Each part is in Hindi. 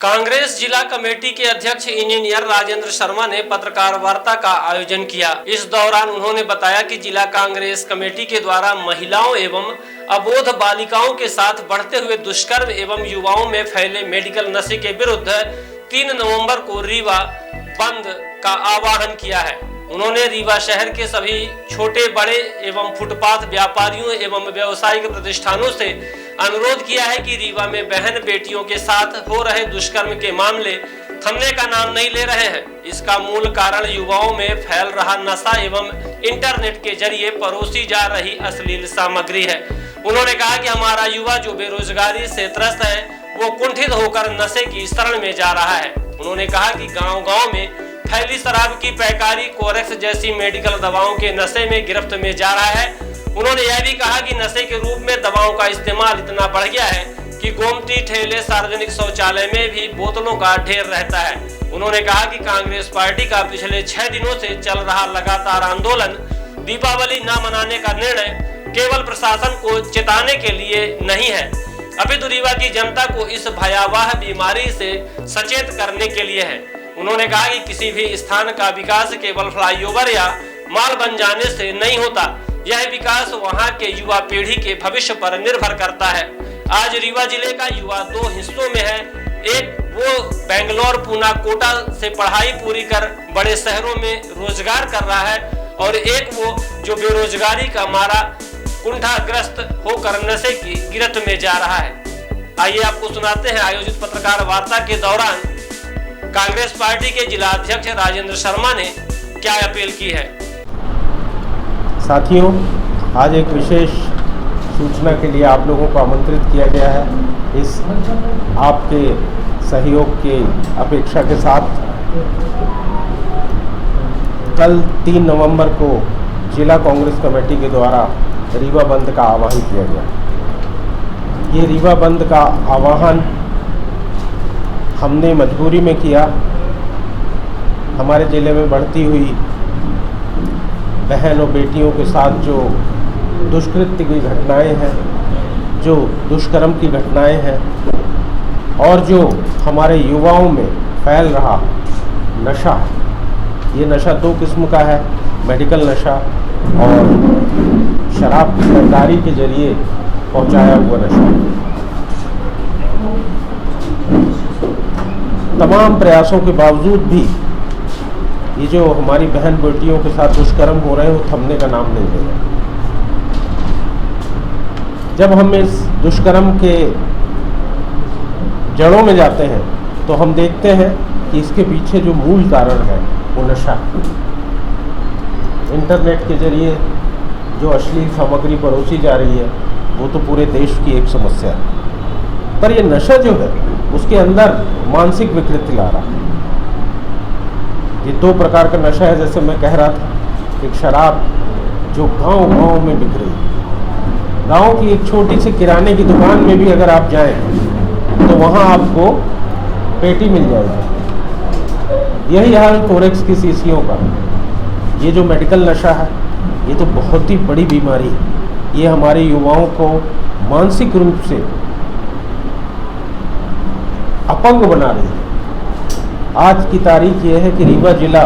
कांग्रेस जिला कमेटी के अध्यक्ष इंजीनियर राजेंद्र शर्मा ने पत्रकार वार्ता का आयोजन किया। इस दौरान उन्होंने बताया कि जिला कांग्रेस कमेटी के द्वारा महिलाओं एवं अबोध बालिकाओं के साथ बढ़ते हुए दुष्कर्म एवं युवाओं में फैले मेडिकल नशे के विरुद्ध 3 नवंबर को रीवा बंद का आह्वान किया है। उन्होंने रीवा शहर के सभी छोटे बड़े एवं फुटपाथ व्यापारियों एवं व्यावसायिक प्रतिष्ठानों से अनुरोध किया है कि रीवा में बहन बेटियों के साथ हो रहे दुष्कर्म के मामले थमने का नाम नहीं ले रहे हैं। इसका मूल कारण युवाओं में फैल रहा नशा एवं इंटरनेट के जरिए परोसी जा रही अश्लील सामग्री है। उन्होंने कहा कि हमारा युवा जो बेरोजगारी से त्रस्त है वो कुंठित होकर नशे की शरण में जा रहा है। उन्होंने कहा कि गांव-गांव में फैली शराब की पैकारी, कोरेक्स जैसी मेडिकल दवाओं के नशे में गिरफ्त में जा रहा है। उन्होंने यह भी कहा कि नशे के रूप में दवाओं का इस्तेमाल इतना बढ़ गया है कि गोमती ठेले, सार्वजनिक शौचालय में भी बोतलों का ढेर रहता है। उन्होंने कहा कि कांग्रेस पार्टी का पिछले 6 दिनों से चल रहा लगातार आंदोलन दीपावली न मनाने का निर्णय केवल प्रशासन को चेताने के लिए नहीं है, अपितु रीवा की जनता को इस भयावह बीमारी से सचेत करने के लिए है। उन्होंने कहा कि किसी भी स्थान का विकास केवल फ्लाईओवर या माल बन जाने से नहीं होता, यह विकास वहां के युवा पीढ़ी के भविष्य पर निर्भर करता है। आज रीवा जिले का युवा 2 हिस्सों में है। एक वो बेंगलोर, पूना, कोटा से पढ़ाई पूरी कर बड़े शहरों में रोजगार कर रहा है और एक वो जो बेरोजगारी का मारा कुंठाग्रस्त होकर नशे की गिरफ्त में जा रहा है। आइए आपको सुनाते हैं आयोजित पत्रकार वार्ता के दौरान कांग्रेस पार्टी के जिला अध्यक्ष राजेंद्र शर्मा ने क्या अपील की है। साथियों, आज एक विशेष सूचना के लिए आप लोगों को आमंत्रित किया गया है। इस आपके सहयोग की अपेक्षा के साथ कल 3 नवंबर को जिला कांग्रेस कमेटी के द्वारा रीवा बंद का आह्वान किया गया। ये रीवा बंद का आह्वान हमने मजबूरी में किया। हमारे ज़िले में बढ़ती हुई बहन और बेटियों के साथ जो दुष्कृत्य की घटनाएं हैं, जो दुष्कर्म की घटनाएं हैं और जो हमारे युवाओं में फैल रहा नशा, ये नशा 2 किस्म का है, मेडिकल नशा और शराब की खरीदारी के जरिए पहुंचाया हुआ नशा। तमाम प्रयासों के बावजूद भी ये जो हमारी बहन बेटियों के साथ दुष्कर्म हो रहे हैं वो थमने का नाम नहीं ले रहे। जब हम इस दुष्कर्म के जड़ों में जाते हैं तो हम देखते हैं कि इसके पीछे जो मूल कारण है वो नशा। इंटरनेट के जरिए जो अश्लील सामग्री परोसी जा रही है वो तो पूरे देश की एक समस्या है, पर ये नशा जो है उसके अंदर मानसिक विकृति ला रहा है। ये 2 प्रकार का नशा है, जैसे मैं कह रहा था। एक शराब जो गांव-गांव में बिक रही है। गांव की एक छोटी सी किराने की दुकान में भी अगर आप जाएं तो वहां आपको पेटी मिल जाएगी। यही हाल कोरेक्स की शीशियों का। ये जो मेडिकल नशा है ये तो बहुत ही बड़ी बीमारी है। ये हमारे युवाओं को मानसिक रूप से अपंग बना रही है। आज की तारीख ये है कि रीवा जिला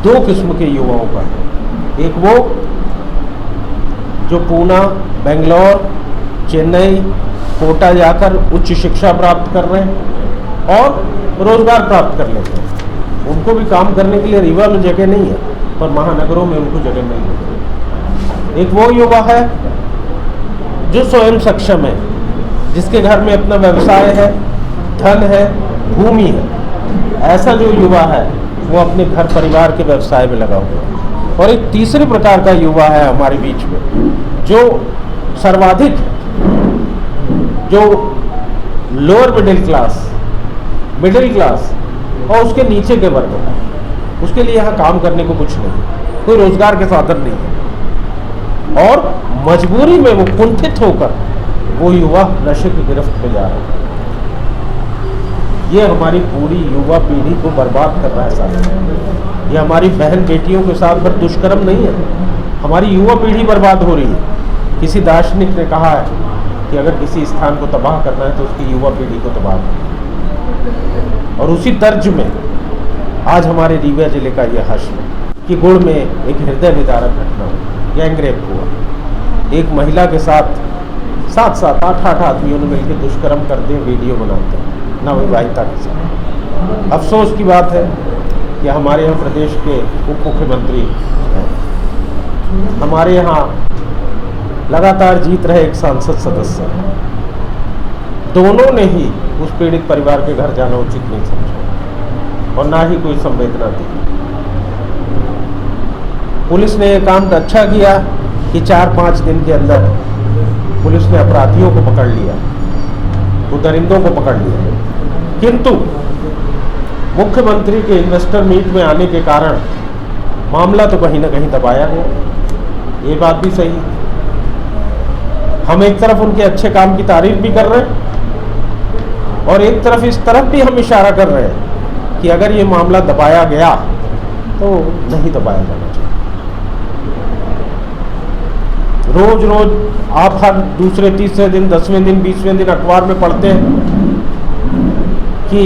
2 किस्म के युवाओं का है। एक वो जो पूना, बेंगलोर, चेन्नई, कोटा जाकर उच्च शिक्षा प्राप्त कर रहे हैं और रोजगार प्राप्त कर लेते हैं। उनको भी काम करने के लिए रीवा में जगह नहीं है, पर महानगरों में उनको जगह मिल रही है। एक वो युवा है जो स्वयं सक्षम है, जिसके घर में अपना व्यवसाय है, धन है, भूमि है। ऐसा जो युवा है वो अपने घर परिवार के व्यवसाय में लगा हुआ है। और एक तीसरे प्रकार का युवा है हमारे बीच में जो सर्वाधिक, जो लोअर मिडिल क्लास और उसके नीचे के वर्ग का। उसके लिए यहाँ काम करने को कुछ नहीं, कोई रोजगार के साधन नहीं है और मजबूरी में वो कुंठित होकर वो युवा नशे की गिरफ्त में जा रहा है। ये हमारी पूरी युवा पीढ़ी को बर्बाद कर रहा है साथ। ये हमारी बहन बेटियों के साथ पर दुष्कर्म नहीं है, हमारी युवा पीढ़ी बर्बाद हो रही है। किसी दार्शनिक ने कहा है कि अगर किसी स्थान को तबाह करना है तो उसकी युवा पीढ़ी को तबाह करना है। और उसी तर्ज में आज हमारे रीवा जिले का यह हश्र कि गुड़ में एक हृदय विदारक घटना हुई, गैंग रेप हुआ। एक महिला के साथ 7-7, 8-8 आदमियों ने मिलकर दुष्कर्म करते हैं, वीडियो बनाते हैं नवविवाहिता के साथ। अफसोस की बात है कि हमारे यहाँ प्रदेश के उप मुख्यमंत्री हैं, हमारे यहाँ लगातार जीत रहे एक सांसद सदस्य हैं, दोनों ने ही उस पीड़ित परिवार के घर जाना उचित नहीं समझा और ना ही कोई संवेदना दी। पुलिस ने ये काम अच्छा किया कि 4-5 दिन के अंदर पुलिस ने अपराधियों को पकड़ लिया, दरिंदों को पकड़ लिया, किंतु मुख्यमंत्री के इन्वेस्टर मीट में आने के कारण मामला तो कहीं ना कहीं दबाया गया। ये बात भी सही है। हम एक तरफ उनके अच्छे काम की तारीफ भी कर रहे हैं और एक तरफ इस तरफ भी हम इशारा कर रहे हैं कि अगर ये मामला दबाया गया तो नहीं दबाया जाना चाहिए। रोज रोज आप हर दूसरे तीसरे दिन 10वें दिन 20वें दिन अखबार में पढ़ते हैं कि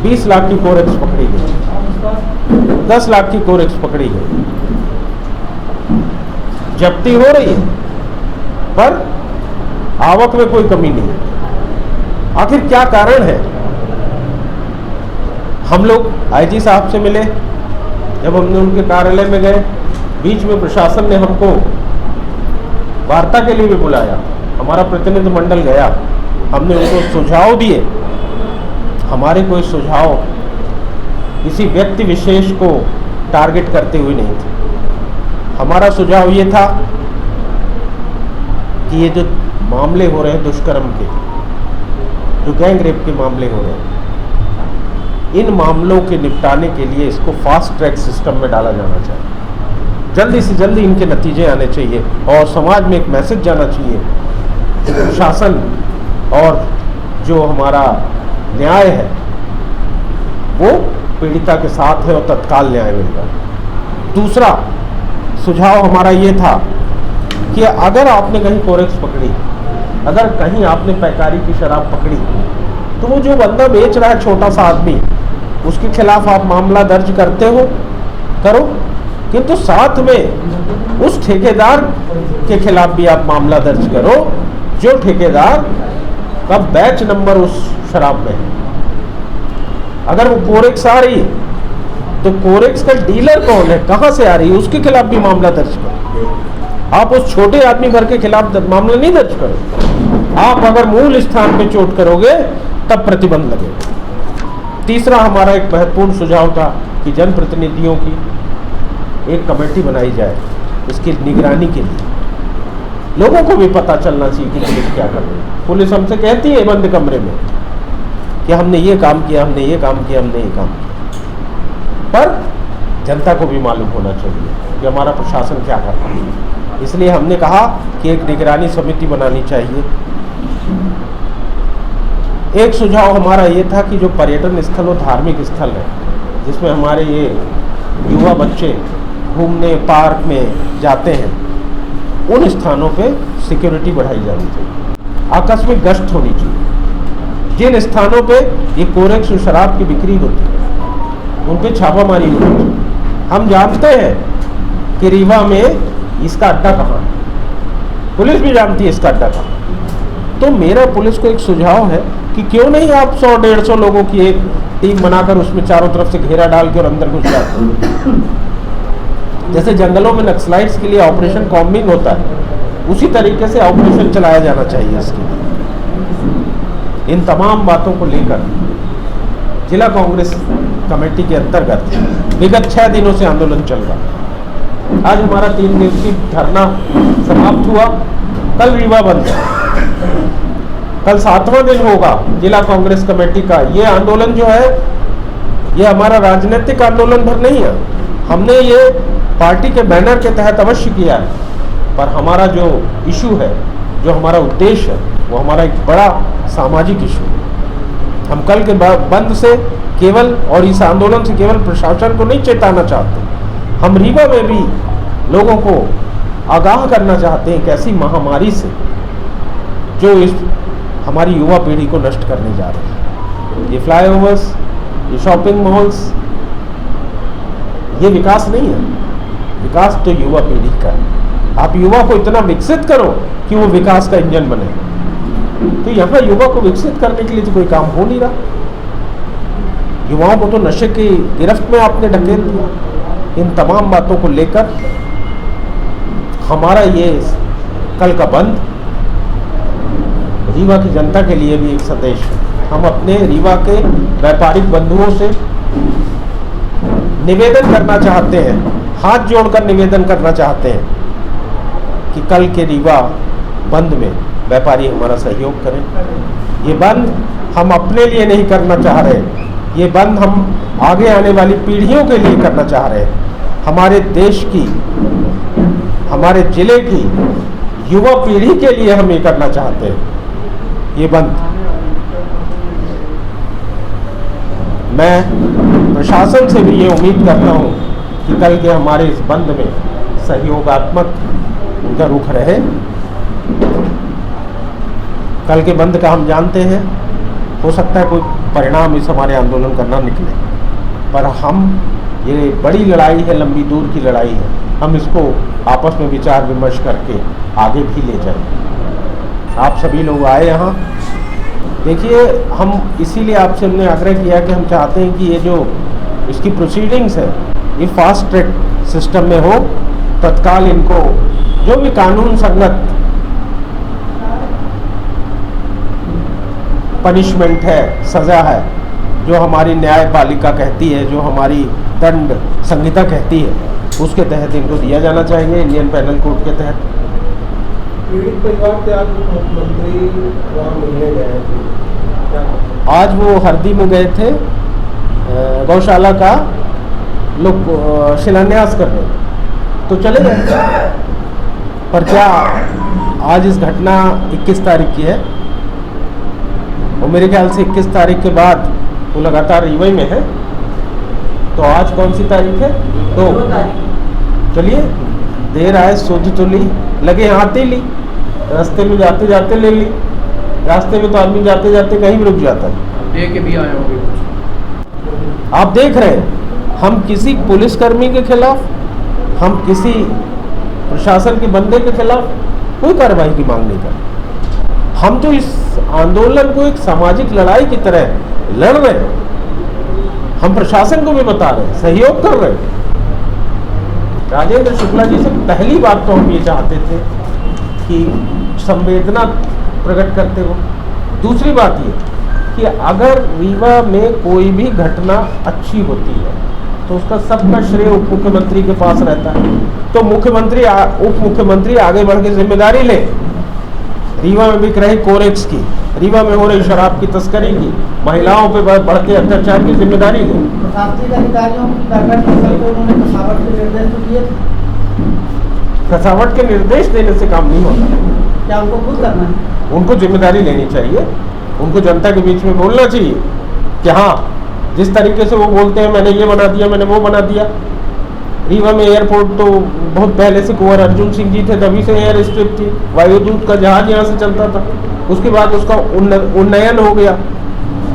20 लाख की कोरेक्स पकड़ी गई, 10 लाख की कोरेक्स पकड़ी गई, जब्ती हो रही है पर आवक में कोई कमी नहीं है। आखिर क्या कारण है? हम लोग आईजी साहब से मिले, जब हमने उनके कार्यालय में गए, बीच में प्रशासन ने हमको वार्ता के लिए भी बुलाया, हमारा प्रतिनिधि मंडल गया, हमने उनको सुझाव दिए। हमारे कोई सुझाव किसी व्यक्ति विशेष को टारगेट करते हुए नहीं थे। हमारा सुझाव ये था कि ये जो मामले हो रहे हैं दुष्कर्म के, जो गैंग रेप के मामले हो रहे हैं, इन मामलों के निपटाने के लिए इसको फास्ट ट्रैक सिस्टम में डाला जाना चाहिए। जल्दी से जल्दी इनके नतीजे आने चाहिए और समाज में एक मैसेज जाना चाहिए कि प्रशासन और जो हमारा न्याय है वो पीड़िता के साथ है और तत्काल न्याय मिलेगा। दूसरा सुझाव हमारा ये था कि अगर आपने कहीं कोरेक्स पकड़ी, अगर कहीं आपने पैकारी की शराब पकड़ी, तो वो जो बंदा बेच रहा है, छोटा सा आदमी, उसके खिलाफ आप मामला दर्ज करते हो, करो, किंतु साथ में उस ठेकेदार के खिलाफ भी आप मामला दर्ज करो जो ठेकेदार का बैच नंबर उस शराब में है। अगर वो कोरेक्स आ रही है तो कोरेक्स का डीलर कौन है, कहाँ से आ रही है, उसके खिलाफ भी मामला दर्ज करो। आप उस छोटे आदमी भर के खिलाफ मामला नहीं दर्ज करो। आप अगर मूल स्थान पे चोट करोगे तब प्रतिबंध लगेगा। तीसरा हमारा एक महत्वपूर्ण सुझाव था कि जनप्रतिनिधियों की एक कमेटी बनाई जाए इसकी निगरानी के लिए। लोगों को भी पता चलना चाहिए कि पुलिस क्या कर रही है। पुलिस हमसे कहती है बंद कमरे में कि हमने ये काम किया, हमने ये काम किया, हमने ये काम किया, पर जनता को भी मालूम होना चाहिए कि हमारा प्रशासन क्या कर रहा है। इसलिए हमने कहा कि एक निगरानी समिति बनानी चाहिए। एक सुझाव हमारा ये था कि जो पर्यटन स्थल और धार्मिक स्थल है, जिसमें हमारे ये युवा बच्चे घूमने पार्क में जाते हैं, उन स्थानों पे सिक्योरिटी बढ़ाई जानी चाहिए, आकस्मिक गश्त होनी चाहिए। जिन स्थानों पे ये कोरेक्स और शराब की बिक्री होती है उन पे छापामारी होनी चाहिए। हम जानते हैं कि रीवा में इसका अड्डा कहाँ है, पुलिस भी जानती है इसका अड्डा कहाँ है। तो मेरा पुलिस को एक सुझाव है कि क्यों नहीं आप 100-150 लोगों की एक टीम बनाकर उसमें चारों तरफ से घेरा डाल के और अंदर घुस जाते हैं। जैसे जंगलों में नक्सलाइट्स के लिए ऑपरेशन कॉम्बिंग होता है, उसी तरीके से ऑपरेशन चलाया जाना चाहिए इसके लिए। इन तमाम बातों को लेकर जिला कांग्रेस कमेटी के अंतर्गत विगत 6 दिनों से आंदोलन चल रहा है। आज हमारा 3 दिवसीय धरना समाप्त हुआ, कल रीवा बंद है, कल 7वां दिन होगा जिला कांग्रेस कमेटी का। ये आंदोलन जो है ये हमारा राजनीतिक आंदोलन भर नहीं है, हमने ये पार्टी के बैनर के तहत अवश्य किया है, पर हमारा जो इशू है, जो हमारा उद्देश्य है, वो हमारा एक बड़ा सामाजिक इशू है। हम कल के बंद से केवल और इस आंदोलन से केवल प्रशासन को नहीं चेताना चाहते, हम रीवा में भी लोगों को आगाह करना चाहते हैं कि ऐसी महामारी से जो इस हमारी युवा पीढ़ी को नष्ट करने जा रही है। ये फ्लाईओवर्स, ये शॉपिंग मॉल्स, ये विकास नहीं है। विकास तो युवा पीढ़ी का है। आप युवा को इतना विकसित करो कि वो विकास का इंजन बने। तो यहाँ युवा को विकसित करने के लिए तो कोई काम हो नहीं रहा। युवाओं को तो नशे की गिरफ्त में आपने ढकेल दिया। इन तमाम बातों को लेकर हमारा ये कल का बंद रीवा की जनता के लिए भी एक संदेश है। हम अपने रीवा के व्यापारिक बंधुओं से निवेदन करना चाहते हैं, हाथ जोड़कर निवेदन करना चाहते हैं कि कल के रीवा बंद में व्यापारी हमारा सहयोग करें। ये बंद हम अपने लिए नहीं करना चाह रहे, ये बंद हम आगे आने वाली पीढ़ियों के लिए करना चाह रहे हैं। हमारे देश की, हमारे जिले की युवा पीढ़ी के लिए हम ये करना चाहते हैं, ये बंद। मैं प्रशासन से भी ये उम्मीद करता हूँ कि कल के हमारे इस बंद में सहयोगात्मक उनका रुख रहे। कल के बंद का हम जानते हैं, हो सकता है कोई परिणाम इस हमारे आंदोलन का ना निकले, पर हम, ये बड़ी लड़ाई है, लंबी दूर की लड़ाई है, हम इसको आपस में विचार विमर्श करके आगे भी ले जाएं। आप सभी लोग आए यहाँ, देखिए हम इसीलिए आपसे हमने आग्रह किया कि हम चाहते हैं कि ये जो इसकी प्रोसीडिंग्स है ये फास्ट ट्रैक सिस्टम में हो। तत्काल इनको जो भी कानून संगत पनिशमेंट है, सज़ा है, जो हमारी न्यायपालिका कहती है, जो हमारी दंड संहिता कहती है, उसके तहत इनको दिया जाना चाहिए, इंडियन पेनल कोड के तहत। पीड़ित परिवार से आज मुख्यमंत्री वहाँ मिलने गए थे, आज वो हरदी में गए थे, गौशाला का लोग शिलान्यास कर रहे, तो चले गए। पर क्या आज इस घटना 21 तारीख की है और मेरे ख्याल से 21 तारीख के बाद वो लगातार रीवा में है, तो आज कौन सी तारीख है? 2 चलिए, देर आए सोच तो ली, लगे आते ली, रास्ते में जाते जाते ले ली। रास्ते में तो आदमी जाते जाते कहीं भी रुक जाता है। दे के भी आए होंगे। आप देख रहे हैं, हम किसी पुलिसकर्मी के खिलाफ, हम किसी प्रशासन के बंदे के खिलाफ कोई कार्रवाई की मांग नहीं करते। हम तो इस आंदोलन को एक सामाजिक लड़ाई की तरह लड़ रहे हैं। हम प्रशासन को भी बता रहे हैं, सहयोग कर रहे हैं। राजेंद्र शुक्ला जी से पहली बात तो हम ये चाहते थे कि संवेदना प्रकट करते हो। दूसरी बात ये कि अगर रीवा में कोई भी घटना अच्छी होती है तो उसका सबका श्रेय उप मुख्यमंत्री के पास रहता है। तो मुख्यमंत्री, उप मुख्यमंत्री आगे बढ़ के जिम्मेदारी ले। रीवा में बिक रही कोरेक्स की, रीवा में हो रही शराब की तस्करी की, महिलाओं पे बढ़ते अत्याचार की जिम्मेदारी ले। प्रशासनिक अधिकारियों की बैठक में उन्होंने कसावट के निर्देश तो दिए थे। कसावट के निर्देश देने से काम नहीं होता, क्या उनको खुद करना है? उनको जिम्मेदारी लेनी चाहिए। उनको जनता के बीच में बोलना चाहिए कि हाँ, जिस तरीके से वो बोलते हैं मैंने ये बना दिया, मैंने वो बना दिया। रीवा में एयरपोर्ट तो बहुत पहले से कुंवर अर्जुन सिंह जी थे, तभी से एयर स्ट्रिप थी, वायुदूत का जहाज यहाँ से चलता था। उसके बाद उसका उन्नयन हो गया,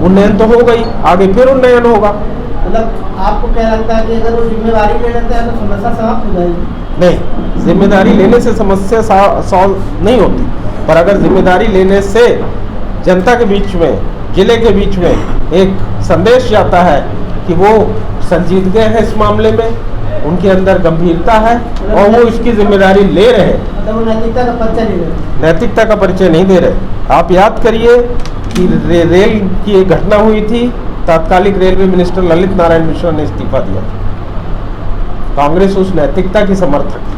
उन्नयन तो हो गई, आगे फिर उन्नयन होगा। मतलब आपको क्या लगता है कि अगर वो जिम्मेदारी ले लेते हैं तो समस्या समाप्त हो जाएगी? नहीं, जिम्मेदारी लेने से समस्या सॉल्व नहीं होती, पर अगर जिम्मेदारी लेने से जनता के बीच में, जिले के बीच में एक संदेश जाता है कि वो संजीदगी है इस मामले में, उनके अंदर गंभीरता है और वो इसकी जिम्मेदारी ले रहे हैं। मतलब वो नैतिकता का परिचय नहीं दे रहे? नैतिकता का परिचय नहीं दे रहे। आप याद करिए कि रेल की एक घटना हुई थी, तात्कालिक रेलवे मिनिस्टर ललित नारायण मिश्रा ने इस्तीफा दिया था। कांग्रेस उस नैतिकता की समर्थक है।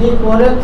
ये कोरेक्स